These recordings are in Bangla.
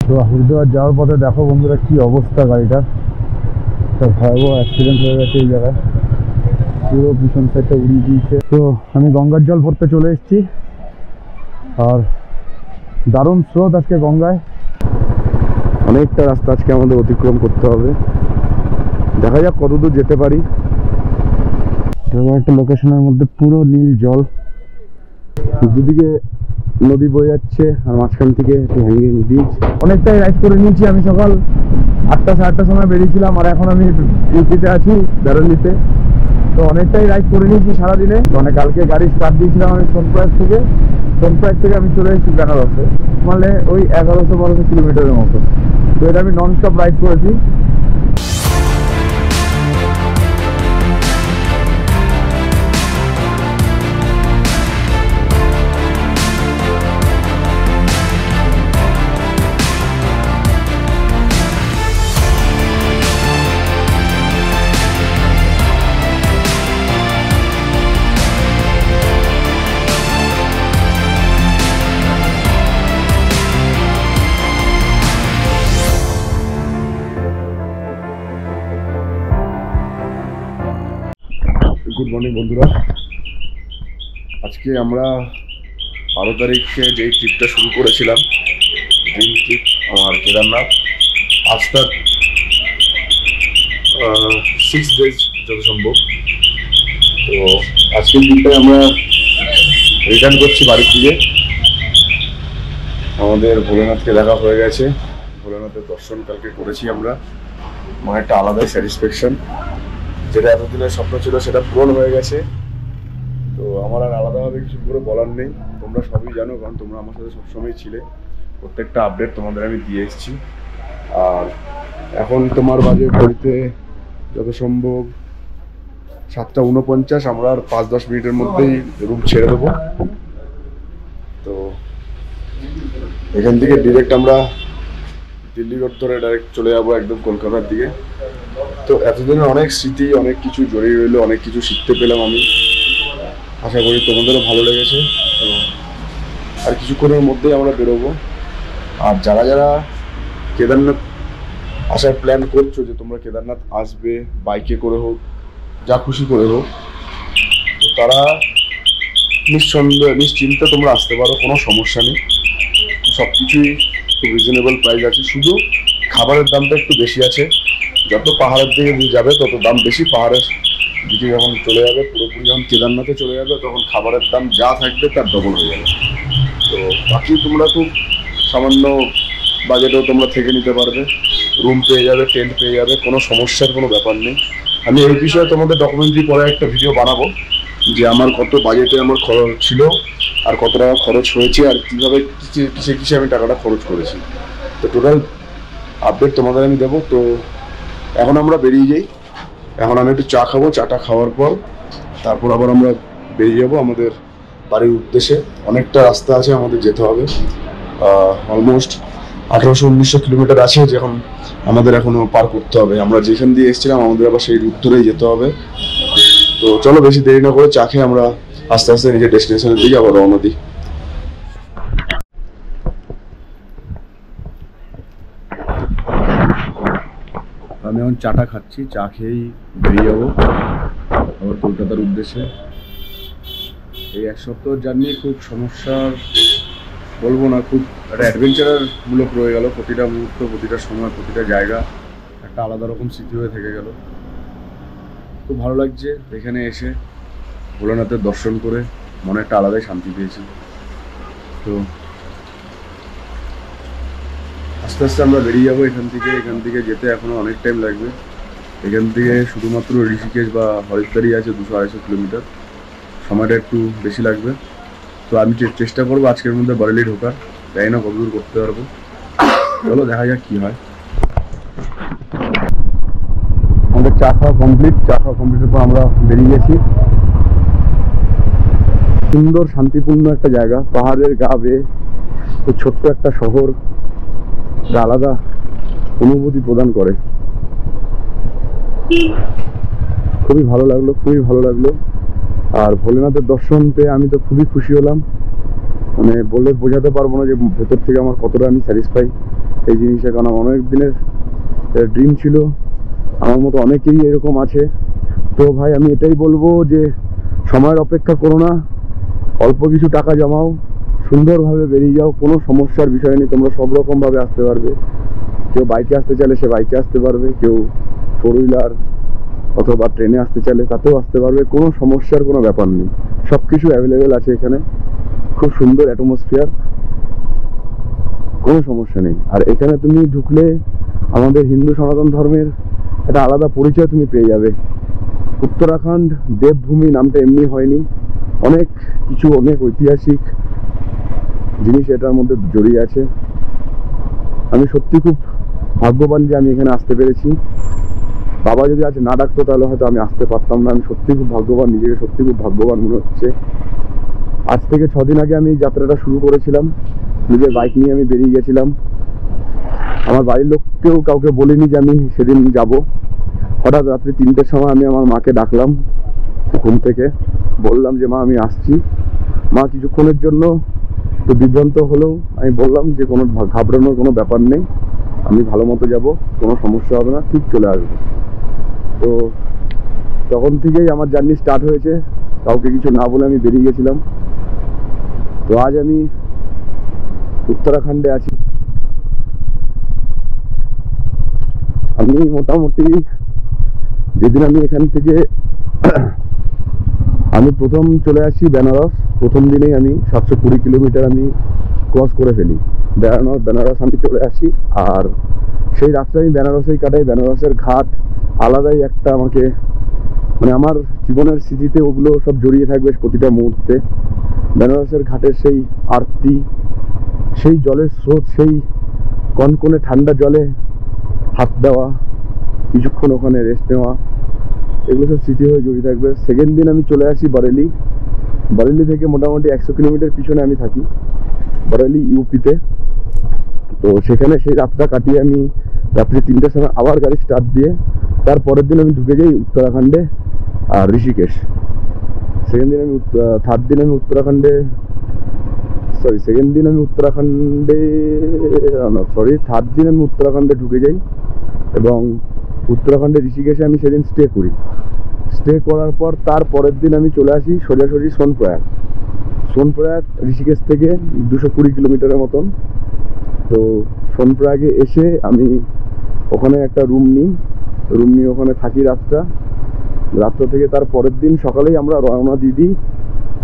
তো হরিদ্বার যাওয়ার পথে দেখো বন্ধুরা কি অবস্থা গাড়িটার, একটা ভয়াবহ অ্যাক্সিডেন্ট হয়ে গেছে এই জায়গায়, পুরো পিছন সাইডটা উড়িয়ে দিয়েছে। তো আমি গঙ্গার জল ভরতে চলে এসেছি, আর দারুণ স্রোত আজকে গঙ্গায়। অনেকটা রাস্তা আজকে আমাদের অতিক্রম করতে হবে, দেখা যাক কতদূর যেতে পারি। একটা লোকেশনের মধ্যে পুরো নীল জল, দুদিকে নদী বয়ে যাচ্ছে, আর মাঝখান থেকে একটু হ্যাঙ্গিং ব্রিজ। অনেকটাই রাইড করে নিয়েছি। আমি সকাল 8টা সাড়ে 8টার সময় বেরিয়েছিলাম, আর এখন আমি ইউপিতে আছি বেরোলিতে। তো অনেকটাই রাইড করে নিয়েছি সারাদিনে। মানে কালকে গাড়ি স্টার্ট দিয়েছিলাম আমি সোনপ্রয়াগ থেকে আমি চলে এসেছি বেনারসে, মানে ওই 1100-1200 কিলোমিটারের মতো। তো এটা আমি নন স্টপ রাইড করেছি। গুড মর্নিং বন্ধুরা, আজকে আমরা 12 তারিখে যেই ট্রিপটা শুরু করেছিলাম, ড্রিম ট্রিপ আমার কেদারনাথ, আজ তার 6 ডেজ যত সম্ভব। তো আজকের দিনটায় আমরা রিটার্ন করছি বাড়ির দিকে। আমাদের ভোলেনাথকে দেখা হয়ে গেছে, ভোলেনাথের দর্শন কালকে করেছি আমরা, মানে একটা আলাদাই স্যাটিসফ্যাকশন। যেটা এতদিনের স্বপ্ন ছিল সেটা পূরণ হয়ে গেছে। তো আমার আর আলাদাভাবে কিছু করে বলার নেই, তোমরা সবই জানো, কারণ তোমরা আমার সাথে সবসময় ছিলে। প্রত্যেকটা আপডেট তোমাদের আমি দিয়ে এসেছি। আর এখন তোমার বাজে ঘড়িতে যত সম্ভব 7টা 49। আমরা আর 5-10 মিনিটের মধ্যেই রুম ছেড়ে দেবো। তো এখান থেকে ডিরেক্ট আমরা দিল্লি রোড ধরে ডাইরেক্ট চলে যাবো একদম কলকাতার দিকে। তো এতদিনের অনেক স্মৃতি, অনেক কিছু জড়িয়ে রইলো, অনেক কিছু শিখতে পেলাম আমি। আশা করি তোমাদেরও ভালো লেগেছে। তো আর কিছুক্ষণের মধ্যেই আমরা বেরোবো। আর যারা যারা কেদারনাথ আসার প্ল্যান করছো, যে তোমরা কেদারনাথ আসবে বাইকে করে হোক, যা খুশি করে হোক, তো তারা নিশ্চিন্তে তোমরা আসতে পারো, কোনো সমস্যা নেই। সব কিছুই খুব রিজনেবল প্রাইস আছে, শুধু খাবারের দামটা একটু বেশি আছে। যত পাহাড়ের দিকে যাবে তত দাম বেশি, পাহাড়ের দিকে যখন চলে যাবে, পুরোপুরি যখন কেদারনাথে চলে যাবে, তখন খাবারের দাম যা থাকবে তার ডবল হয়ে যাবে। তো বাকি তোমরা খুব সামান্য বাজেটেও তোমরা থেকে নিতে পারবে, রুম পেয়ে যাবে, টেন্ট পেয়ে যাবে, কোনো সমস্যার কোনো ব্যাপার নেই। আমি এই বিষয়ে তোমাদের ডকুমেন্টারি পরে একটা ভিডিও বানাবো, যে আমার কত বাজেটে আমার খরচ ছিল, আর কত টাকা খরচ হয়েছে, আর কীভাবে কিসে আমি টাকাটা খরচ করেছি। তো টোটাল আপডেট তোমাদের আমি দেবো। তো এখন আমরা বেরিয়ে যাই। এখন আমি একটু চা খাবো, চাটা খাওয়ার পর তারপর আবার আমরা বেরিয়ে যাবো আমাদের বাড়ির উদ্দেশ্যে। অনেকটা রাস্তা আছে আমাদের যেতে হবে, অলমোস্ট 1800-1900 কিলোমিটার আছে, যখন আমাদের এখনো পার করতে হবে। আমরা যেখান দিয়ে এসেছিলাম আমাদের আবার সেই রুট ধরেই যেতে হবে। তো চলো বেশি দেরি না করে চা খেয়ে আমরা আস্তে আস্তে নিজের ডেস্টিনেশনের দিকে আবার রওনা দিই। আমি এখন চাটা খাচ্ছি, চা খেয়েই বেরিয়ে যাবো আবার কলকাতার উদ্দেশ্যে। এই 1 সপ্তাহ জার্নি খুব সমস্যার বলবো না, খুব একটা অ্যাডভেঞ্চারার মূলক রয়ে গেল। প্রতিটা মুহূর্ত, প্রতিটা সময়, প্রতিটা জায়গা একটা আলাদা রকম স্মৃতি হয়ে থেকে গেল। খুব ভালো লাগছে এখানে এসে, ভোলানাথের দর্শন করে মনে একটা আলাদাই শান্তি পেয়েছি। তো আস্তে আস্তে আমরা বেরিয়ে যাবো এখান থেকে যেতে এখনো অনেক টাইম লাগবে। এখান থেকে শুধুমাত্র ঋষিকেশ বা হরিদ্বারই আছে 200-250 কিলোমিটার, সময়টা একটু বেশি লাগবে। তো আমি চেষ্টা করবো আজকের মধ্যে বারেলি ঢোকার, জানি না কতদূর করতে পারবো। চলো দেখা যাক কি হয়। আমাদের চা খাওয়া কমপ্লিটের পর আমরা বেরিয়ে গেছি। সুন্দর শান্তিপূর্ণ একটা জায়গা, পাহাড়ের গা বেয়ে ছোট্ট একটা শহর, আলাদা অনুভূতি প্রদান করে। খুবই ভালো লাগলো। আর ভোলেনাথের দর্শন পেয়ে আমি তো খুবই খুশি হলাম, মানে বলে বোঝাতে পারবো না যে ভেতর থেকে আমার কতটা আমি স্যাটিসফাই। এই জিনিসটা, কারণ অনেক দিনের ড্রিম ছিল, আমার মতো অনেকেই এরকম আছে। তো ভাই আমি এটাই বলবো যে সময়ের অপেক্ষা করো না, অল্প কিছু টাকা জমাও, সুন্দরভাবে বেরিয়ে যাও, কোনো সমস্যার বিষয় নেই, তোমরা সব রকমভাবে আসতে পারবে। কেউ বাইকে আসতে চাইলে সে বাইকে আসতে পারবে, কেউ ফোর হুইলার অথবা ট্রেনে আসতে চাইলে তাতেও আসতে পারবে, কোনো সমস্যার কোনো ব্যাপার নেই, সব কিছু অ্যাভেলেবেল আছে এখানে। খুব সুন্দর অ্যাটমসফিয়ার, কোনো সমস্যা নেই। আর এখানে তুমি ঢুকলে আমাদের হিন্দু সনাতন ধর্মের একটা আলাদা পরিচয় তুমি পেয়ে যাবে। উত্তরাখণ্ড দেবভূমি নামটা এমনি হয়নি, অনেক কিছু, অনেক ঐতিহাসিক জিনিস এটার মধ্যে জড়িয়ে আছে। আমি সত্যি খুব ভাগ্যবান যে আমি এখানে আসতে পেরেছি। বাবা যদি আজ না ডাকতো তাহলে হয়তো আমি আসতে পারতাম না। আমি সত্যি খুব ভাগ্যবান, নিজেকে সত্যি খুব ভাগ্যবান মনে হচ্ছে। আজ থেকে 6 দিন আগে আমি এই যাত্রাটা শুরু করেছিলাম, নিজের বাইক নিয়ে আমি বেরিয়ে গেছিলাম। আমার বাড়ির লোককেও কাউকে বলিনি যে আমি সেদিন যাব। হঠাৎ রাত্রি 3টের সময় আমি আমার মাকে ডাকলাম ঘুম থেকে, বললাম যে মা আমি আসছি। মা কিছুক্ষণের জন্য তো বিভ্রান্ত হলেও আমি বললাম যে কোনো ঘাবড়ানোর কোনো ব্যাপার নেই, আমি ভালো মতো যাবো, কোনো সমস্যা হবে না, ঠিক চলে আসবো। তো তখন থেকেই আমার জার্নি স্টার্ট হয়েছে, কাউকে কিছু না বলে আমি বেরিয়ে গেছিলাম। তো আজ আমি উত্তরাখণ্ডে আছি। আমি মোটামুটি যেদিন আমি এখান থেকে আমি প্রথম চলে আসি বেনারস, প্রথম দিনেই আমি 720 কিলোমিটার আমি ক্রস করে ফেলি। বেনারস আমি চলে আসি, আর সেই রাস্তা আমি বেনারসেই কাটাই। বেনারসের ঘাট আলাদাই একটা আমাকে, মানে আমার জীবনের স্মৃতিতে ওগুলো সব জড়িয়ে থাকবে প্রতিটা মুহূর্তে। বেনারসের ঘাটের সেই আরতি, সেই জলের স্রোত, সেই কনকনে ঠান্ডা জলে হাত দেওয়া, কিছুক্ষণ ওখানে রেস্ট নেওয়া, এগুলো সব স্মৃতি হয়ে জড়িয়ে থাকবে। সেকেন্ড দিন আমি চলে আসি বরেলি। বরেলি থেকে মোটামুটি 100 কিলোমিটার পিছনে আমি থাকি, বরেলি ইউপিতে। তো সেখানে সেই রাতটা কাটিয়ে আমি রাত্রি 3টের সময় আবার গাড়ি স্টার্ট দিয়ে তারপরের দিন আমি ঢুকে যাই উত্তরাখণ্ডে আর ঋষিকেশ। থার্ড দিন আমি উত্তরাখণ্ডে ঢুকে যাই এবং উত্তরাখণ্ডে ঋষিকেশে আমি সেদিন স্টে করার পর তার পরের দিন আমি চলে আসি সোজাসুজি সোনপ্রয়াগ ঋষিকেশ থেকে 220 কিলোমিটারের মতন। তো সোনপ্রয়াগে এসে আমি ওখানে একটা রুম নিয়ে ওখানে থাকি রাতটা থেকে তার পরের দিন সকালেই আমরা রওনা দিয়ে দিই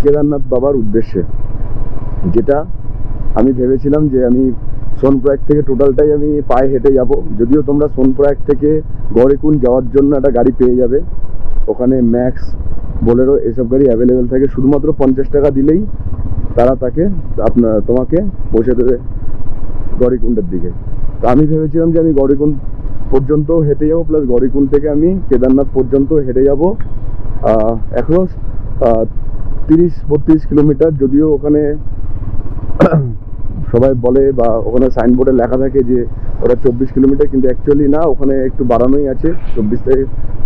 কেদারনাথ বাবার উদ্দেশ্যে। যেটা আমি ভেবেছিলাম যে আমি সোনপ্রয়াগ থেকে টোটালটাই আমি পায়ে হেঁটে যাব। যদিও তোমরা সোনপ্রয়াগ থেকে গৌরীকুণ্ড যাওয়ার জন্য একটা গাড়ি পেয়ে যাবে, ওখানে ম্যাক্স, বোলেরো এসব গাড়ি অ্যাভেলেবেল থাকে। শুধুমাত্র 50 টাকা দিলেই তারা তোমাকে পৌঁছে দেবে গৌরীকুণ্ডের দিকে। তো আমি ভেবেছিলাম যে আমি গৌরীকুণ্ড পর্যন্ত হেঁটে যাবো, প্লাস গৌরীকুণ্ড থেকে আমি কেদারনাথ পর্যন্ত হেঁটে যাবো অ্যাক্রস 30-32 কিলোমিটার। যদিও ওখানে সবাই বলে বা ওখানে সাইনবোর্ডে লেখা থাকে যে ওটা 24 কিলোমিটার, কিন্তু অ্যাকচুয়ালি না, ওখানে একটু বাড়ানোই আছে 24 থেকে।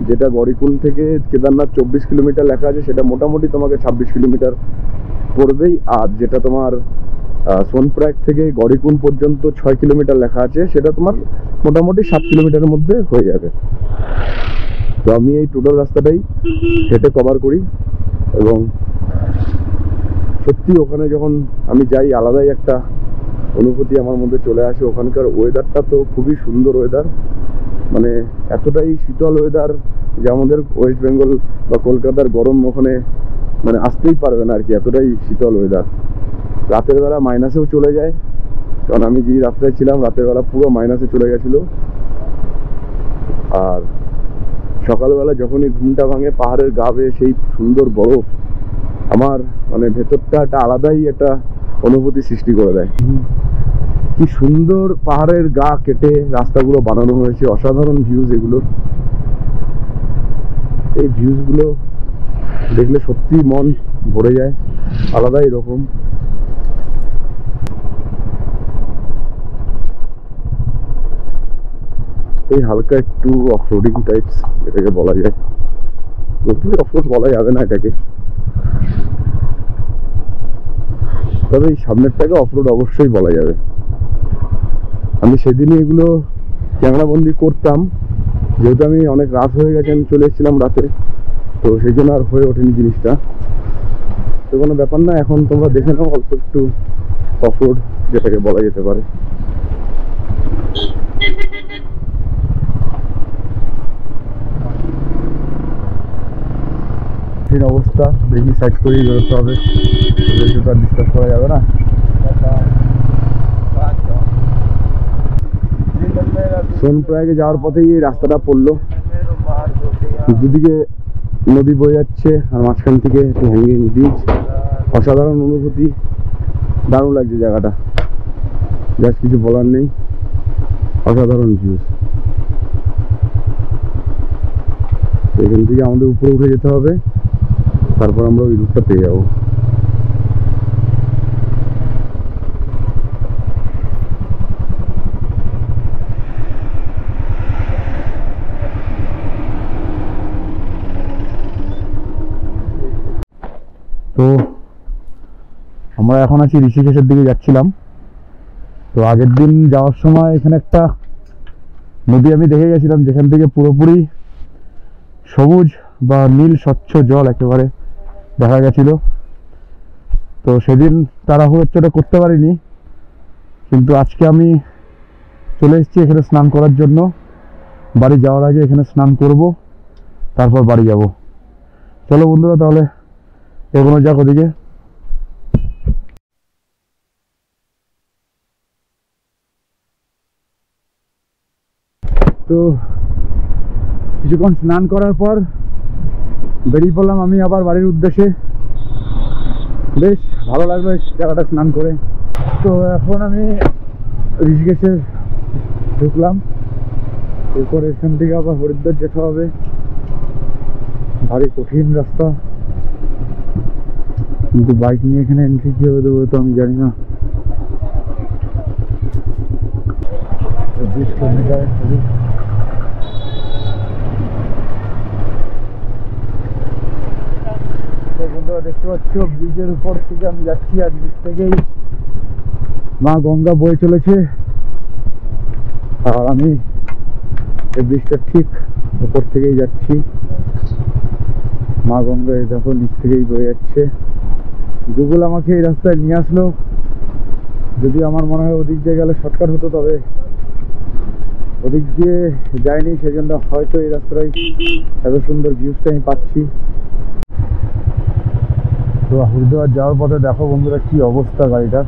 যেটা গৌরীকুণ্ড থেকে কেদারনাথ 24 কিলোমিটার লেখা আছে সেটা মোটামুটি তোমাকে 26 কিলোমিটার পড়বেই। আর যেটা তোমার সোনপ্রয়াগ থেকে গৌরীকুণ্ড পর্যন্ত 6 কিলোমিটার লেখা আছে সেটা তোমার মোটামুটি 7 কিলোমিটারের মধ্যে হয়ে যাবে। তো আমি এই টোটাল রাস্তাটাই হেঁটে কভার করি এবং সত্যি ওখানে যখন আমি যাই আলাদাই একটা অনুভূতি আমার মধ্যে চলে আসে। ওখানকার ওয়েদারটা তো খুবই সুন্দর ওয়েদার, মানে এতটাই শীতল ওয়েদার যে আমাদের ওয়েস্ট বেঙ্গল বা কলকাতার গরম ওখানে মানে আসতেই পারবে না আর কি, এতটাই শীতল ওয়েদার। রাতের বেলা মাইনাসেও চলে যায়, কারণ আমি যে রাত্রে ছিলাম রাতের বেলা পুরো মাইনাসে চলে গেছিলো। আর সকালবেলা যখনই ঘুমটা ভাঙে পাহাড়ের গা বেয়ে সেই সুন্দর বরফ আমার মানে ভেতরটা একটা আলাদাই একটা অনুভূতি সৃষ্টি করে দেয়। কি সুন্দর পাহাড়ের গা কেটে রাস্তাগুলো বানানো হয়েছে, অসাধারণ ভিউজ এগুলো। এই ভিউজগুলো দেখলে সত্যি মন ভরে যায়, আলাদাই রকম। এই হালকা একটু অফরোডিং টাইপস এটাকে বলা যায়, পুরোপুরি অফরোড বলা যাবে না এটাকে, তবে এই সামনেরটাকে অফরোড অবশ্যই বলা যাবে। আমি সেদিনই এগুলো ক্যামেরাবন্দি করতাম, যেহেতু আমি অনেক রাত হয়ে গেছে, আমি চলে এসেছিলাম রাতে, তো সেই জন্য আর হয়ে ওঠেনি জিনিসটা। তো কোনো ব্যাপার না, এখন তোমরা দেখে নাও অল্প একটু অফ রোড যেটাকে বলা যেতে পারে। অবস্থা দেখি সাইড করেই বেরোতে হবে, তো আর ডিস্টার্ব করা যাবে না। সোনপ্রয়াগে যাওয়ার পথেই এই রাস্তাটা পড়লো, দুদিকে নদী বয়ে যাচ্ছে আর মাঝখান থেকে একটু হ্যাঙ্গিং ব্রিজ। অসাধারণ অনুভূতি, দারুণ লাগছে জায়গাটা, জাস্ট কিছু বলার নেই, অসাধারণ ভিউজ। এখান থেকে আমাদের উপরে উঠে যেতে হবে, তারপর আমরা ওই রুটটা পেয়ে যাবো। তো আমরা এখন আছি ঋষিকেশের দিকে যাচ্ছিলাম। তো আগের দিন যাওয়ার সময় এখানে একটা নদী আমি দেখে গেছিলাম, যেখান থেকে পুরোপুরি সবুজ বা নীল স্বচ্ছ জল একেবারে দেখা গেছিল। তো সেদিন তাড়াহুড়োটা করতে পারিনি, কিন্তু আজকে আমি চলে এসেছি এখানে স্নান করার জন্য। বাড়ি যাওয়ার আগে এখানে স্নান করব, তারপর বাড়ি যাব। চলো বন্ধুরা, তাহলে এগোনো যাক ওদিকে। তো কিছুক্ষণ স্নান করার পর বেরিয়ে পড়লাম আমি আবার বাড়ির উদ্দেশ্যে। বেশ ভালো লাগলো এই জায়গাটা স্নান করে। তো এখন আমি ঋষিকেশে ঢুকলাম, এরপর এখান থেকে আবার হরিদ্বার যেতে হবে। ভারী কঠিন রাস্তা, কিন্তু বাইক নিয়ে এখানে এন্ট্রি কীভাবে দেবো তো আমি জানি না। ব্রিজ করতে যায় বন্ধুরা, দেখতে পাচ্ছ ব্রিজের উপর থেকে আমি যাচ্ছি, আর ব্রিজ থেকেই মা গঙ্গা বয়ে চলেছে, আর আমি এই ব্রিজটা ঠিক উপর থেকেই যাচ্ছি। মা গঙ্গা এই দেখো নিচ থেকেই বয়ে যাচ্ছে। গুগল আমাকে এই রাস্তায় নিয়ে আসলো, যদি আমার মনে হয় ওদিক দিয়ে গেলে শর্টকাট হতো, তবে ওদিক দিয়ে যাইনি, সেই জন্য হয়তো এই রাস্তায় এত সুন্দর ভিউজটা আমি পাচ্ছি। তো হরিদ্বার যাওয়ার পথে দেখো বন্ধুরা কি অবস্থা গাড়িটার,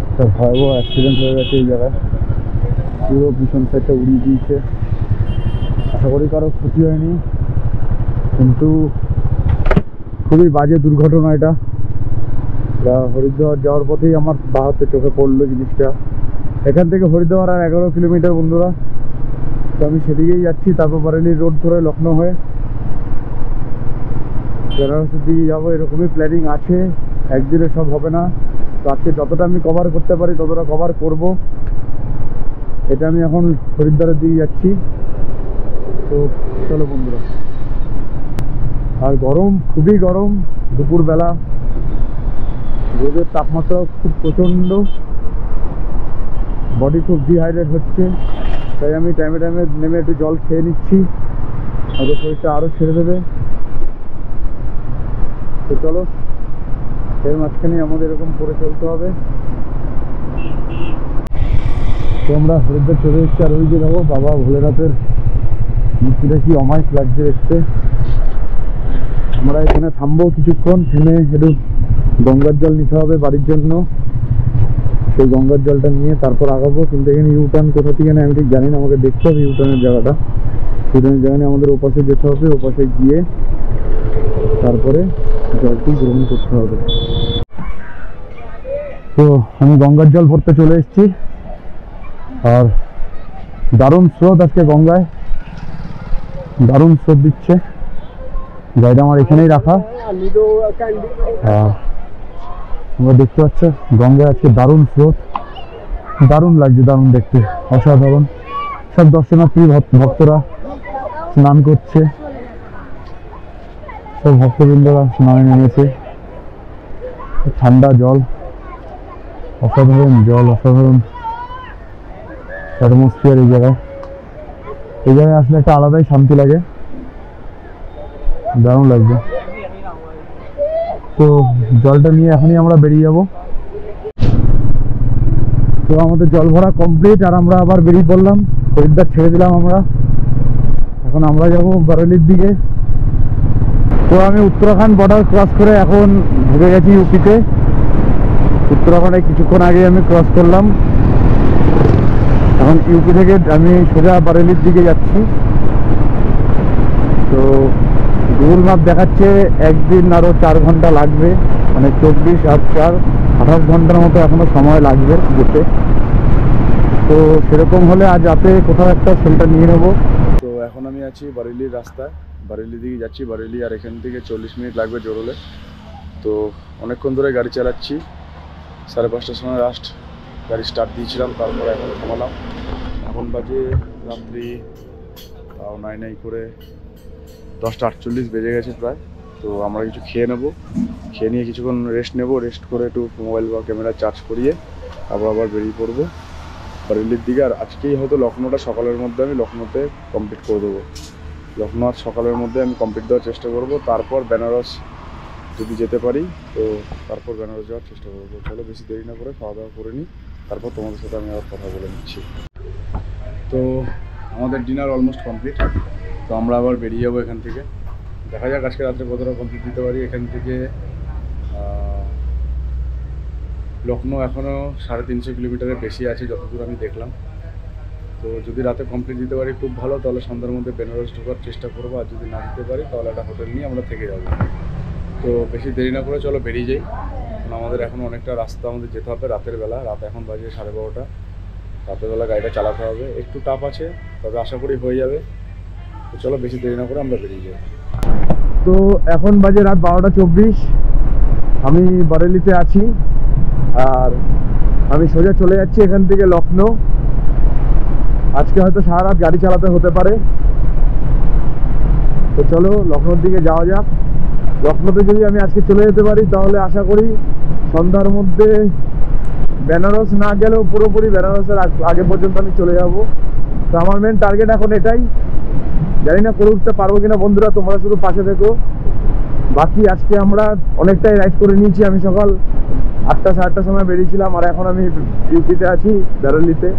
একটা ভয়াবহ অ্যাক্সিডেন্ট হয়ে গেছে এই জায়গায়, পুরো পিছন সাইডটা উড়িয়ে দিয়েছে। আশা করি কারো ক্ষতি হয়নি, কিন্তু খুবই বাজে দুর্ঘটনা এটা। হরিদ্বার যাওয়ার পথেই আমার বাহাতে চোখে পড়লো জিনিসটা। এখান থেকে হরিদ্বার আর 11 কিলোমিটার বন্ধুরা, তো আমি সেদিকেই যাচ্ছি, তারপর বারেলি রোড ধরে লখনৌ হয়ে বেনারসের দিকে যাবো। এরকমই প্ল্যানিং আছে, একদিনে সব হবে না। তো আজকে যতটা আমি কভার করতে পারি ততটা কভার করব। এটা আমি এখন হরিদ্বারের দিকে যাচ্ছি। তো চলো বন্ধুরা। আর গরম, খুবই গরম, দুপুরবেলা রোদের তাপমাত্রা খুব প্রচণ্ড, বডি খুব ডিহাইড্রেট হচ্ছে, তাই আমি টাইমে টাইমে নেমে একটু জল খেয়ে নিচ্ছি, হয়তো শরীরটা আরও ছেড়ে দেবে। তো চলো, এর মাঝখানে আমাদের এরকম করে চলতে হবে। তো আমরা হরিদ্বার চলে এসেছি, আর ওই যে দেখো বাবা ভোলেনাথের মূর্তিটা কি অমায়িক লাগছে দেখতে। আমরা এখানে থামবো কিছুক্ষণ, থেমে একটু গঙ্গার জল নিতে হবে বাড়ির জন্য, সেই গঙ্গার জলটা নিয়ে তারপর আগাবো। কিন্তু এখানে ইউটার্ন কোথা থেকে নেই আমি ঠিক জানি না, আমাকে দেখতে হবে ইউটার্নের জায়গাটা। ইউটার্নের জায়গা নিয়ে আমাদের ওপাশে যেতে হবে, ওপাশে গিয়ে তারপরে জলটি গ্রহণ করতে হবে। তো আমি গঙ্গার জল ভরতে চলে এসেছি, আর দারুণ স্রোত আজকে গঙ্গায়, দারুণ স্রোত দিচ্ছে। গাড়িটা আমার এখানেই রাখা, তোমরা দেখতে পাচ্ছ গঙ্গায় আজকে দারুণ স্রোত, দারুণ লাগছে, দারুণ দেখতে, অসাধারণ। সব দর্শনার্থী ভক্তরা স্নান করছে, সব ভক্তবৃন্দরা স্নানে নেমেছে। ঠান্ডা জল, অসাধারণ জল, অসাধারণ অ্যাটমসফিয়ার এই জায়গায় আসলে একটা আলাদাই শান্তি লাগে, দারুণ লাগবে। তো জলটা নিয়ে এখনই আমরা বেরিয়ে যাব। তো আমাদের জল ভরা কমপ্লিট, আর আমরা আবার বেরিয়ে পড়লাম। হরিদ্বার ছেড়ে দিলাম আমরা, এখন আমরা যাব বারেলির দিকে। তো আমি উত্তরাখণ্ড বর্ডার ক্রস করে এখন ঢুকে গেছি ইউপিতে। উত্তরাখণ্ডে কিছুক্ষণ আগে আমি ক্রস করলাম, এখন ইউপি থেকে আমি সোজা বারেলির দিকে যাচ্ছি। তো গুগল ম্যাপ দেখাচ্ছে একদিন আরও 4 ঘন্টা লাগবে, মানে 24 আর 4 28 ঘন্টার মতো এখনো সময় লাগবে যেতে। তো সেরকম হলে আজ রাতে কোথাও একটা শেল্টার নিয়ে নেবো। তো এখন আমি আছি বারেলির রাস্তায়, বারেলি দিকে যাচ্ছি। বারেলি আর এখান থেকে 40 মিনিট লাগবে জোরলে। তো অনেকক্ষণ ধরে গাড়ি চালাচ্ছি, 5:30টার সময় লাস্ট গাড়ি স্টার্ট দিয়েছিলাম, তারপরে এখন থামালাম। এখন বাজে রাত্রি তাও নাই করে 10:48 বেজে গেছে প্রায়। তো আমরা কিছু খেয়ে নেবো, খেয়ে নিয়ে কিছুক্ষণ রেস্ট নেবো, রেস্ট করে একটু মোবাইল বা ক্যামেরা চার্জ করিয়ে আবার বেরিয়ে পড়বো বারেলির দিকে। আর আজকেই হয়তো লখনৌটা সকালের মধ্যে আমি লখনৌতে কমপ্লিট করে দেবো। লখনৌ আজ সকালের মধ্যে আমি কমপ্লিট দেওয়ার চেষ্টা করবো, তারপর বেনারস যদি যেতে পারি তো তারপর বেনারস যাওয়ার চেষ্টা করবো। চলো বেশি দেরি না করে খাওয়া দাওয়া করে নিই, তারপর তোমাদের সাথে আমি আবার কথা বলে নিচ্ছি। তো আমাদের ডিনার অলমোস্ট কমপ্লিট, তো আমরা আবার বেরিয়ে যাবো এখান থেকে। দেখা যাক আজকে রাত্রে কতটা কমপ্লিট দিতে পারি। এখান থেকে লখনৌ এখনও 350 কিলোমিটারের বেশি আছে যতদূর আমি দেখলাম। তো যদি রাতে কমপ্লিট দিতে পারি খুব ভালো, তাহলে সন্ধ্যার মধ্যে বেনারস ঢোকার চেষ্টা করবো। আর যদি না দিতে পারি তাহলে একটা হোটেল নিয়ে আমরা থেকে যাবো। তো বেশি দেরি না করে চলো বেরিয়ে যাই, কারণ আমাদের এখন অনেকটা রাস্তা আমাদের যেতে হবে রাতের বেলা। রাত এখন বাজে 12:30। রাতের বেলা গাড়িটা চালাতে হবে, একটু টাফ আছে, তবে আশা করি হয়ে যাবে। তো চলো বেশি দেরি না করে আমরা বেরিয়ে যাই। তো এখন বাজে রাত 12:24, আমি বারেলিতে আছি আর আমি সোজা চলে যাচ্ছি এখান থেকে লখনৌ। আজকে হয়তো সারা রাত গাড়ি চালাতে হতে পারে। তো চলো লখনৌর দিকে যাওয়া যাক। লখনৌতে যদি আমি আজকে চলে যেতে পারি তাহলে আশা করি সন্ধ্যার মধ্যে বেনারস না গেলেও পুরোপুরি বেনারসের আগে পর্যন্ত আমি চলে যাব। তো আমার মেন টার্গেট এখন এটাই। জানি না করে উঠতে পারবো কিনা বন্ধুরা, তোমরা শুধু পাশে থেকো। বাকি আজকে আমরা অনেকটাই রাইড করে নিয়েছি। আমি সকাল 8টা 8:30টার সময় বেরিয়েছিলাম, আর এখন আমি ইউপিতে আছি বারেলিতে।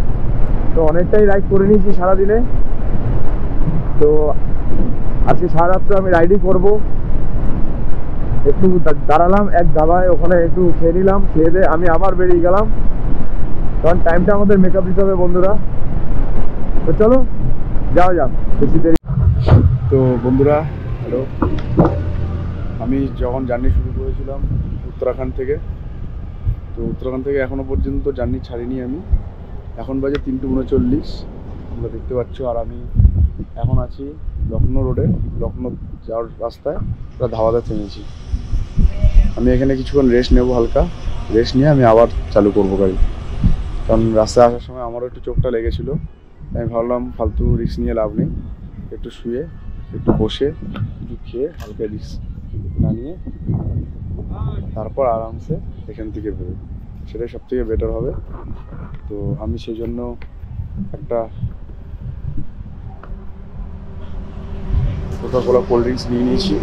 তো অনেকটাই রাইড করে নিয়েছি সারাদিনে। তো আজকে সারা রাত্র আমি রাইডই করবো। একটু দাঁড়ালাম এক ধাবায়, ওখানে একটু খেয়ে নিলাম, খেয়ে দিয়ে আমি আবার বেরিয়ে গেলাম, কারণ টাইমটা আমাদের মেকআপ দিতে হবে বন্ধুরা। তো চলো যাওয়া যাক বেশি দেরি। তো বন্ধুরা হ্যালো, আমি যখন জার্নি শুরু করেছিলাম উত্তরাখণ্ড থেকে, তো উত্তরাখণ্ড থেকে এখনও পর্যন্ত জার্নি ছাড়িনি আমি। এখন বাজে 3:39 তোমরা দেখতে পাচ্ছ। আর আমি এখন আছি লখনৌ রোডে, লখনৌ যাওয়ার রাস্তায় পুরো ধাবাতে থেমেছি। আমি এখানে কিছুক্ষণ রেস্ট নেব, হালকা রেস্ট নিয়ে আমি আবার চালু করবো গাড়ি, কারণ রাস্তায় আসার সময় আমারও একটু চোখটা লেগেছিলো। আমি ভাবলাম ফালতু রিস্ক নিয়ে লাভ নেই, একটু শুয়ে একটু বসে কিছু খেয়ে হালকা রিস্ক না নিয়ে তারপর আরামসে এখান থেকে বেরোই, সেটাই সব থেকে বেটার হবে। তো আমি সেই জন্য একটা কোকা-কোলা কোল্ড ড্রিঙ্কস নিয়ে নিয়েছি,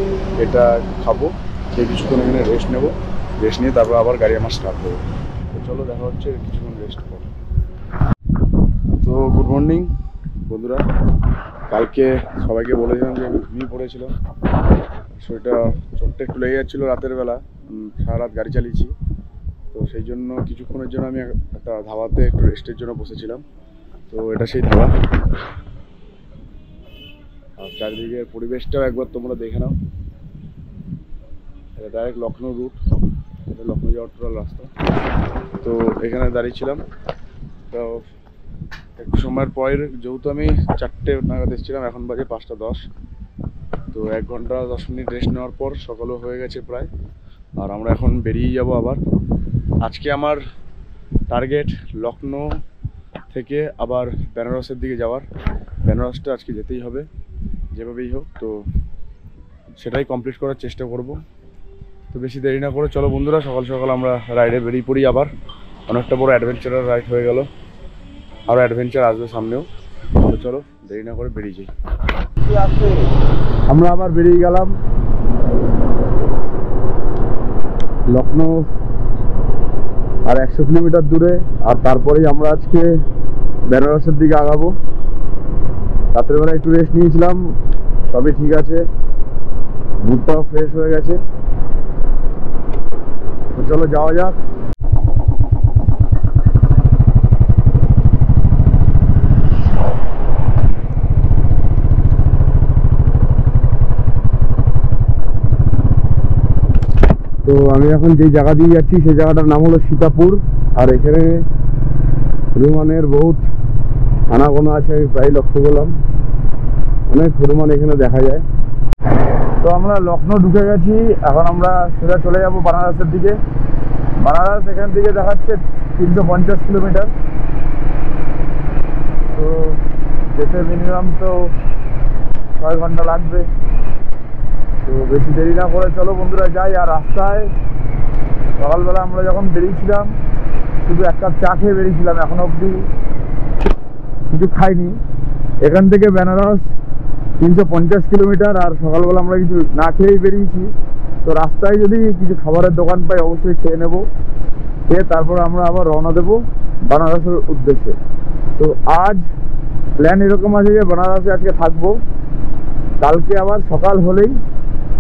এটা খাবো, খেয়ে কিছুক্ষণ এখানে রেস্ট নেবো, রেস্ট নিয়ে তারপর আবার গাড়ি আমার স্টার্ট করবো। তো চলো দেখা হচ্ছে কিছুক্ষণ রেস্ট করো। তো গুড মর্নিং বন্ধুরা। কালকে সবাইকে বলেছিলাম যে আমি ঘুমিয়ে পড়েছিলাম, সেটা চোখটা একটু লেগে যাচ্ছিলো রাতের বেলা, সারা রাত গাড়ি চালিয়েছি। তো সেই জন্য কিছুক্ষণের জন্য আমি একটা ধাবাতে একটু রেস্টের জন্য বসেছিলাম। তো এটা সেই ধাবা, আর চারিদিকের পরিবেশটাও একবার তোমরা দেখে নাও। এটা ডাইরেক্ট লখনৌ রুট, এটা লখনৌ যাওয়ার টোটাল রাস্তা। তো এখানে দাঁড়িয়েছিলাম। তো একটু সময়ের পর, যেহেতু আমি 4টে নাগাদ এসেছিলাম, এখন বাজে 5:10। তো 1 ঘন্টা 10 মিনিট রেস্ট নেওয়ার পর সকালও হয়ে গেছে প্রায়, আর আমরা এখন বেরিয়ে যাব আবার। আজকে আমার টার্গেট লখনৌ থেকে আবার বেনারসের দিকে যাওয়ার। বেনারসটা আজকে যেতেই হবে যেভাবেই হোক, তো সেটাই কমপ্লিট করার চেষ্টা করব। তো বেশি দেরি না করে চলো বন্ধুরা সকাল সকাল আমরা রাইডে বেরিয়ে পড়ি আবার। অনেকটা বড় অ্যাডভেঞ্চারাল রাইড হয়ে গেল। আরও অ্যাডভেঞ্চার আসবে সামনেও। তো চলো দেরি না করে বেরিয়ে যাই। আমরা আবার বেরিয়ে গেলাম লখনৌ আর 100 কিলোমিটার দূরে। আর তারপরেই আমরা আজকে বেনারসের দিকে আগাবো। রাত্রেবেলা একটু রেস্ট নিয়েছিলাম, সবই ঠিক আছে, মুডটাও ফ্রেশ হয়ে গেছে। তো চলো যাওয়া যাক। তো আমি এখন যেই জায়গা দিয়ে যাচ্ছি সেই জায়গাটার নাম হলো সীতাপুর। আর এখানে হনুমানের বহুত আনাগোনা আছে, আমি প্রায় লক্ষ্য করলাম, অনেক হনুমান এখানে দেখা যায়। তো আমরা লখনৌ ঢুকে গেছি, এখন আমরা সোজা চলে যাব বানারসের দিকে। বানারস এখান থেকে দেখাচ্ছে 350 কিলোমিটার। তো যেতে মিনিমাম তো 6 ঘন্টা লাগবে। তো বেশি দেরি না করে চলো বন্ধুরা যাই। আর রাস্তায় সকালবেলা আমরা যখন বেরিয়েছিলাম শুধু 1 কাপ চা খেয়ে বেরিয়েছিলাম, এখনো অবধি কিছু খাইনি। এখান থেকে বেনারস 350 কিলোমিটার, আর সকালবেলা আমরা কিছু না খেয়েই বেরিয়েছি। তো রাস্তায় যদি কিছু খাবারের দোকান পাই অবশ্যই খেয়ে নেব, খেয়ে তারপর আমরা আবার রওনা দেবো বানারসের উদ্দেশ্যে। তো আজ প্ল্যান এরকম আছে যে বানারসে আজকে থাকবো, কালকে আবার সকাল হলেই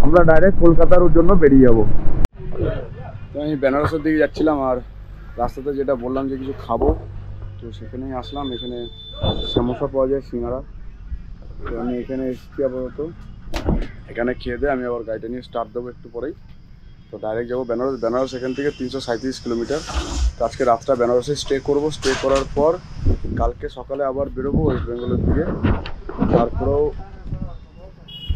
আমরা ডাইরেক্ট কলকাতার জন্য বেরিয়ে যাব। তো আমি বেনারসের দিকে যাচ্ছিলাম, আর রাস্তাতে যেটা বললাম যে কিছু খাবো, তো সেখানেই আসলাম। এখানে সমোসা পাওয়া যায়, সিঙ্গারা। তো আমি এখানে এসেছি আপাতত, এখানে খেয়ে দিয়ে আমি আবার গাড়িটা নিয়ে স্টার্ট দেবো একটু পরেই। তো ডাইরেক্ট যাবো বেনারস। বেনারস এখান থেকে 337 কিলোমিটার। তো আজকে রাতটা বেনারসে স্টে করব। স্টে করার পর কালকে সকালে আবার বেরোবো ওয়েস্ট বেঙ্গলের দিকে। তারপরেও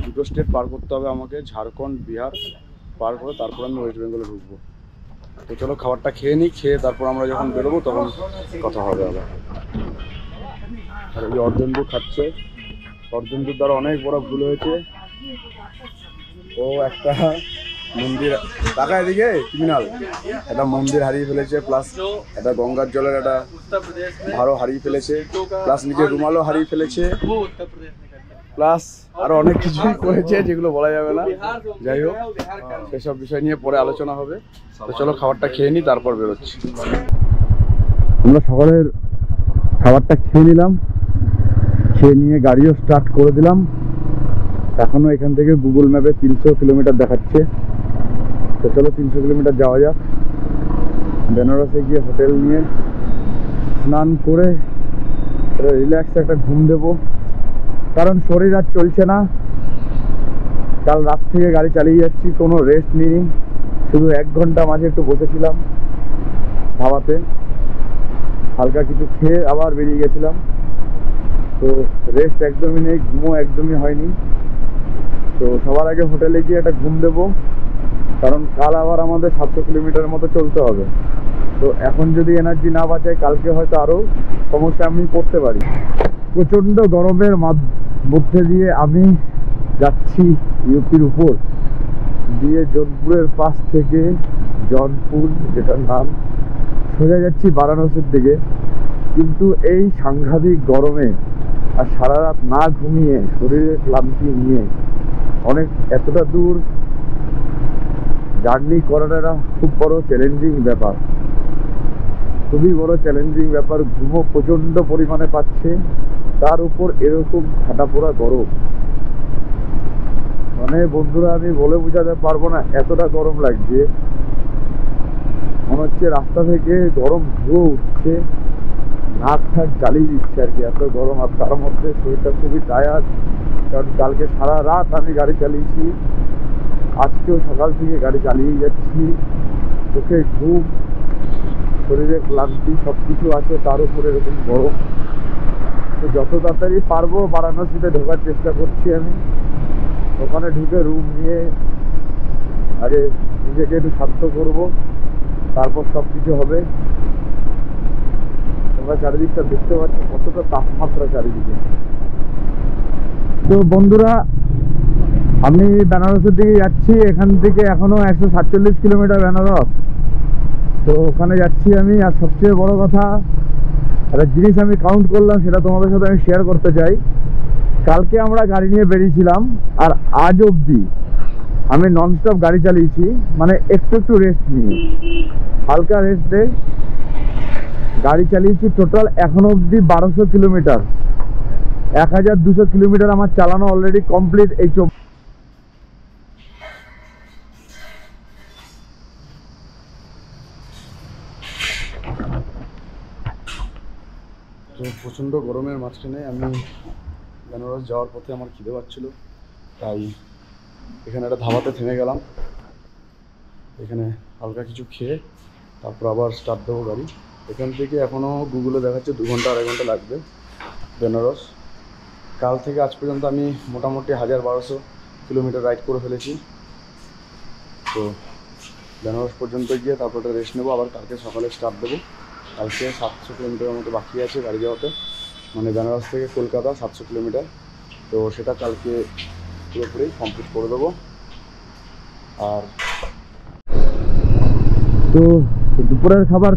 2টো স্টেট পার করতে হবে আমাকে, ঝাড়খণ্ড বিহার পার করে তারপর আমি ওয়েস্ট বেঙ্গলে ঢুকবো। তো চলো খাবারটা খেয়ে নিই, খেয়ে তারপর আমরা যখন বেরোবো তখন কথা হবে আবার। আর এই অর্জুনদু খাচ্ছে, অর্জুনদুর দ্বারা অনেক বড় ভুল হয়েছে। ও একটা মন্দির, টাকা এদিকে ক্রিমিনাল, একটা মন্দির হারিয়ে ফেলেছে, প্লাস একটা গঙ্গার জলের একটা ভারও হারিয়ে ফেলেছে, প্লাস নিজের রুমালও হারিয়ে ফেলেছে, প্লাস আরো অনেক কিছুই করেছে যেগুলো বলা যাবে না। যাই হোক, সেসব বিষয় নিয়ে পরে আলোচনা হবে। তো চলো খাবারটা খেয়ে নিই, তারপর বেরোচ্ছি। আমরা সকালের খাবারটা খেয়ে নিলাম, খেয়ে নিয়ে গাড়িও স্টার্ট করে দিলাম। এখনো এখান থেকে গুগল ম্যাপে 300 কিলোমিটার দেখাচ্ছে। তো চলো 300 কিলোমিটার যাওয়া যাক। বেনারসে গিয়ে হোটেল নিয়ে স্নান করে রিল্যাক্স একটা ঘুম দেবো, কারণ শরীর আর চলছে না। কাল রাত থেকে গাড়ি চালিয়ে যাচ্ছি, কোনো রেস্ট নিইনি, শুধু 1 ঘন্টা মাঝে একটু বসেছিলাম ধাবাতে, হালকা কিছু খেয়ে আবার বেরিয়ে গেছিলাম। তো রেস্ট একদমই নেই, ঘুমও একদমই হয়নি। তো সবার আগে হোটেলে গিয়ে একটা ঘুম দেবো, কারণ কাল আবার আমাদের 700 কিলোমিটার মতো চলতে হবে। তো এখন যদি এনার্জি না বাঁচাই, কালকে হয়তো আরও সমস্যা আমি পড়তে পারি। প্রচণ্ড গরমের মধ্যে দিয়ে আমি যাচ্ছি ইউপির উপর দিয়ে, জোনপুরের পাশ থেকে জনপুর যেটার নাম, সোজা যাচ্ছি বারাণসীর দিকে। কিন্তু এই সাংঘাতিক গরমে আর সারা রাত না ঘুমিয়ে শরীরের ক্লান্তি নিয়ে এতটা দূর জার্নি করাটা খুব বড় চ্যালেঞ্জিং ব্যাপার, খুবই বড় চ্যালেঞ্জিং ব্যাপার। ঘুমও প্রচণ্ড পরিমাণে পাচ্ছে, তার উপর এরকম ফাটা পোড়া গরম। মানে বন্ধুরা আমি বলে বোঝাতে পারবো না, এতটা গরম লাগছে, মনে হচ্ছে রাস্তা থেকে গরম ধুয়ো উঠছে, নাক ঠাক জ্বালিয়ে দিচ্ছে আর কি, এত গরম। আর তার মধ্যে শরীরটা খুবই টায়ার্ড, কারণ কালকে সারা রাত আমি গাড়ি চালিয়েছি, আজকেও সকাল থেকে গাড়ি চালিয়ে যাচ্ছি, চোখে ঘুম, শরীরে ক্লান্তি সব কিছু আছে, তার উপরে এরকম গরম। তো যত তাড়াতাড়ি পারবো বারাণসীতে ঢোকার চেষ্টা করছি আমি। ওখানে ঢুকে রুম নিয়ে আগে নিজেকে একটু শান্ত করবো, তারপর সব কিছু হবে। তোমরা চারিদিকটা দেখতে পাচ্ছ কতটা তাপমাত্রা চারিদিকে। তো বন্ধুরা আমি বেনারসের দিকে যাচ্ছি, এখান থেকে এখনো 147 কিলোমিটার বেনারস। তো ওখানে যাচ্ছি আমি। আর সবচেয়ে বড় কথা, একটা জিনিস আমি কাউন্ট করলাম, সেটা তোমাদের সাথে আমি শেয়ার করতে চাই। কালকে আমরা গাড়ি নিয়ে বেরিয়েছিলাম, আর আজ অবধি আমি ননস্টপ গাড়ি চালিয়েছি, মানে একটু একটু রেস্ট নিয়ে, হালকা রেস্টে গাড়ি চালিয়েছি। টোটাল এখনো অবধি 1200 কিলোমিটার, 1200 কিলোমিটার আমার চালানো অলরেডি কমপ্লিট। এই তো প্রচণ্ড গরমের মাঝখানে আমি বেনারস যাওয়ার পথে আমার খিদে পাচ্ছিল, তাই এখানে একটা ধাবাতে থেমে গেলাম। এখানে হালকা কিছু খেয়ে তারপর আবার স্টার্ট দেবো গাড়ি। এখান থেকে এখনও গুগলে দেখাচ্ছে 2 ঘন্টা 2.5 ঘন্টা লাগবে বেনারস। কাল থেকে আজ পর্যন্ত আমি মোটামুটি 1000-1200 কিলোমিটার রাইড করে ফেলেছি। তো বেনারস পর্যন্ত গিয়ে তারপর একটা রেস্ট নেবো, আবার কালকে সকালে স্টার্ট দেবো। কালকে 700 কিলোমিটারের মতো বাকি আছে গাড়ি যাওয়াতে, মানে বেনারস থেকে কলকাতা 700 কিলোমিটার। তো সেটা কালকে পুরোপুরি কমপ্লিট করে দেবো। আর তো দুপুরের খাবার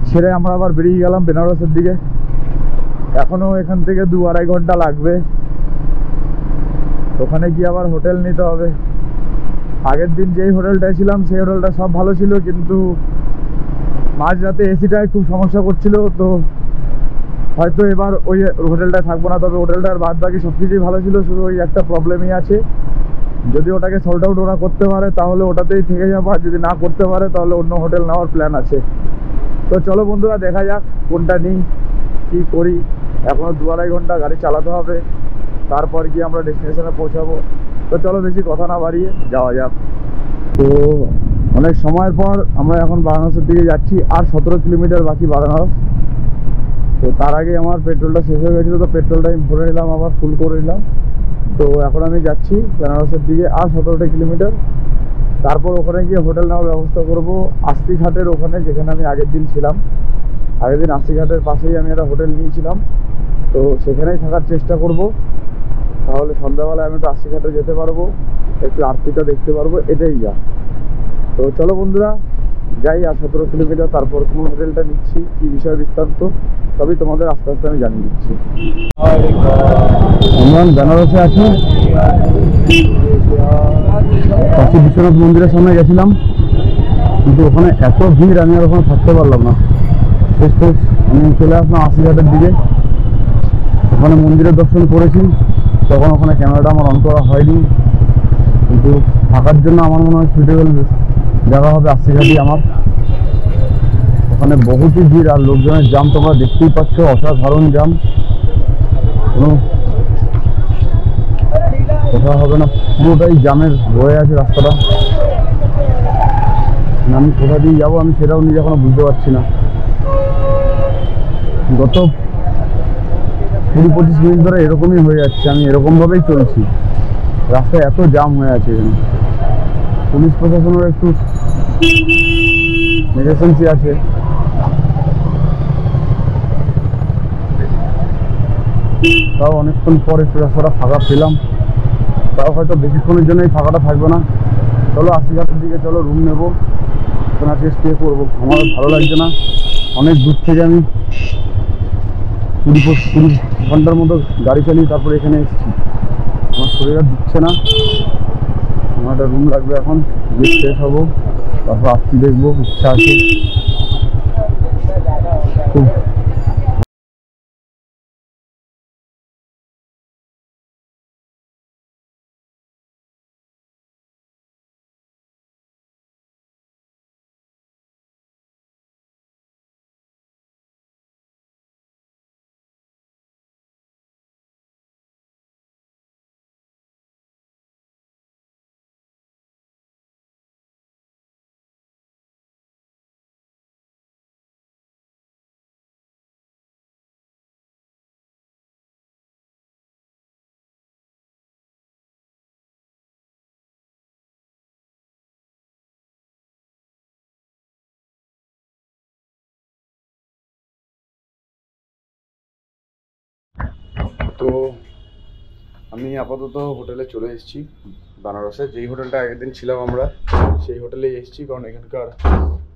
সেরে আমরা আবার বেরিয়ে গেলাম বেনারসের দিকে। এখনো এখান থেকে 2-2.5 ঘন্টা লাগবে। ওখানে গিয়ে আবার হোটেল নিতে হবে। আগের দিন যেই হোটেলটায় ছিলাম সেই হোটেলটা সব ভালো ছিল, কিন্তু মাঝরাতে এসিটায় খুব সমস্যা করছিল। তো হয়তো এবার ওই হোটেলটায় থাকবো না, তবে হোটেলটার বাদ বাকি সব কিছুই ভালো ছিল, শুধু ওই একটা প্রবলেমই আছে। যদি ওটাকে সল্ট আউট ওরা করতে পারে তাহলে ওটাতেই থেকে যাবো, আর যদি না করতে পারে তাহলে অন্য হোটেল নেওয়ার প্ল্যান আছে। তো চলো বন্ধুরা, দেখা যাক কোনটা নিই, কী করি। এখনও 2-2.5 ঘন্টা গাড়ি চালাতে হবে, তারপর গিয়ে আমরা ডেস্টিনেশনে পৌঁছাবো। তো চলো বেশি কথা না বাড়িয়ে যাওয়া যাক। তো অনেক সময়ের পর আমরা এখন বারাণসীর দিকে যাচ্ছি, আর 17 কিলোমিটার বাকি বারাণস। তো তার আগে আমার পেট্রোলটা শেষ হয়ে গেছিলো, তো পেট্রোলটা আমি ভরে নিলাম, আবার ফুল করে নিলাম। তো এখন আমি যাচ্ছি বেনারসের দিকে, আর 17টা কিলোমিটার। তারপর ওখানে গিয়ে হোটেল নেওয়ার ব্যবস্থা করব আস্তিঘাটের ওখানে, যেখানে আমি আগের দিন ছিলাম। আগের দিন আস্তিঘাটের পাশেই আমি একটা হোটেল নিয়েছিলাম, তো সেখানেই থাকার চেষ্টা করব। তাহলে সন্ধ্যাবেলায় আমি একটু আস্তিঘাটে যেতে পারবো, একটু আরতিটা দেখতে পারবো, এটাই যা। তো চলো বন্ধুরা যাই, আর 17 কিলোমিটার। তারপর কোন হোটেলটা নিচ্ছি, কী বিষয় বৃত্তান্ত সবই তোমাদের আস্তে আস্তে আমি জানিয়ে দিচ্ছি। আমরা বেনারসে আছি, কাশী বিশ্বনাথ মন্দিরের সামনে গেছিলাম, কিন্তু ওখানে এত ভিড় আমি আর ওখানে থাকতে পারলাম না। শেষ আমি চলে আসলাম আশিঘাটের দিকে। ওখানে মন্দিরের দর্শন করেছি, তখন ওখানে ক্যামেরাটা আমার অন করা হয়নি, কিন্তু থাকার জন্য আমার মনে হয় সুইটেবল জায়গা হবে আশিঘাটই আমার। ওখানে বহুতই ভিড়, আর লোকজনের জাম তোমরা দেখতেই পাচ্ছ, অসাধারণ জাম, কোনো কথা হবে না, পুরোটাই জামের হয়ে আছে রাস্তাটা। আমি কোথা দিয়ে যাবো আমি সেটাও নিজে এখনো বুঝতে পারছি না। গত 20-25 মিনিট ধরে এরকমই হয়ে যাচ্ছে, আমি এরকমভাবেই চলছি, রাস্তায় এত জাম হয়ে আছে। এখানে পুলিশ প্রশাসনের একটু নেগলিজেন্সি আছে। তাও অনেকক্ষণ পর একটু রাস্তাটা ফাঁকা পেলাম, তাও হয়তো বেশিক্ষণের জন্য এই ফাঁকাটা থাকবে না। চলো আশিঘাটের দিকে চলো, রুম নেবো, ওখানে আজকে স্টে করবো। আমার ভালো লাগছে না, অনেক দূর থেকে আমি 20 ঘন্টার মতো গাড়ি চালিয়ে তারপরে এখানে এসেছি, আমার শরীর আর দিচ্ছে না। আমার একটা রুম লাগবে, এখন গিয়ে ফ্রেশ হবো, তারপর আরতি দেখবো, ইচ্ছা আছে খুব। তো আমি আপাতত হোটেলে চলে এসেছি বেনারসে। যেই হোটেলটা আগের দিন ছিলাম আমরা সেই হোটেলেই এসেছি, কারণ এখানকার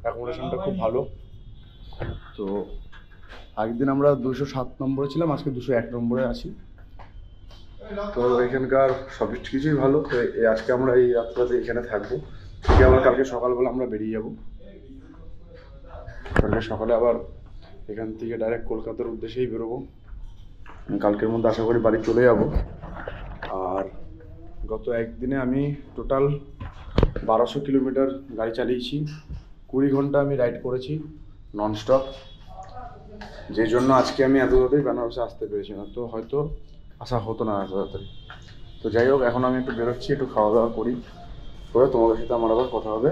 অ্যাকোমোডেশনটা খুব ভালো। তো আগের দিন আমরা 207 নম্বরে ছিলাম, আজকে 201 নম্বরে আছি। তো এখানকার সব কিছুই ভালো। তো আজকে আমরা এই রাত্রাতে এখানে থাকবো, থেকে আবার কালকে সকালবেলা আমরা বেরিয়ে যাব। কালকে সকালে আবার এখান থেকে ডাইরেক্ট কলকাতার উদ্দেশ্যেই বেরোবো। কালকের মধ্যে আশা করি বাড়ি চলে যাব। আর গত একদিনে আমি টোটাল 1200 কিলোমিটার গাড়ি চালিয়েছি, 20 ঘন্টা আমি রাইড করেছি ননস্টপ, যে জন্য আজকে আমি এত তাড়াতাড়ি বেনারসে আসতে পেরেছি না, তো হয়তো আসা হতো না এত তাড়াতাড়ি। তো যাই হোক, এখন আমি একটু বেরোচ্ছি, একটু খাওয়া দাওয়া করি, করে তোমাদের সাথে আমার আবার কথা হবে